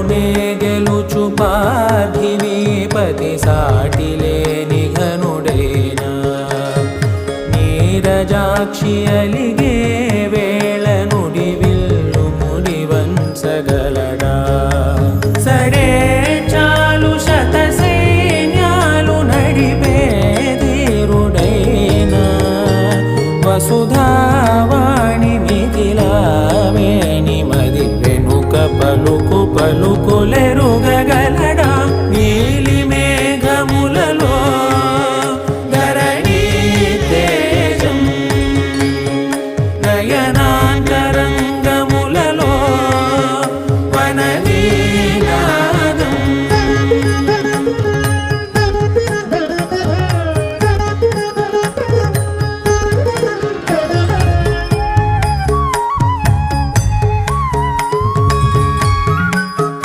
నే గెలుచు పార్థివీపతి సాటిలేని ఘనుడేనా నీరజాక్షి అలిగే వేళ నుడి విల్లు ముడివంచగలడా సడే చాలు శత సైన్యాలు నడిపే ధీరుడైనా వసుధావాణి మిథిలావేణి మది వెనుక పలుకు పలుకులే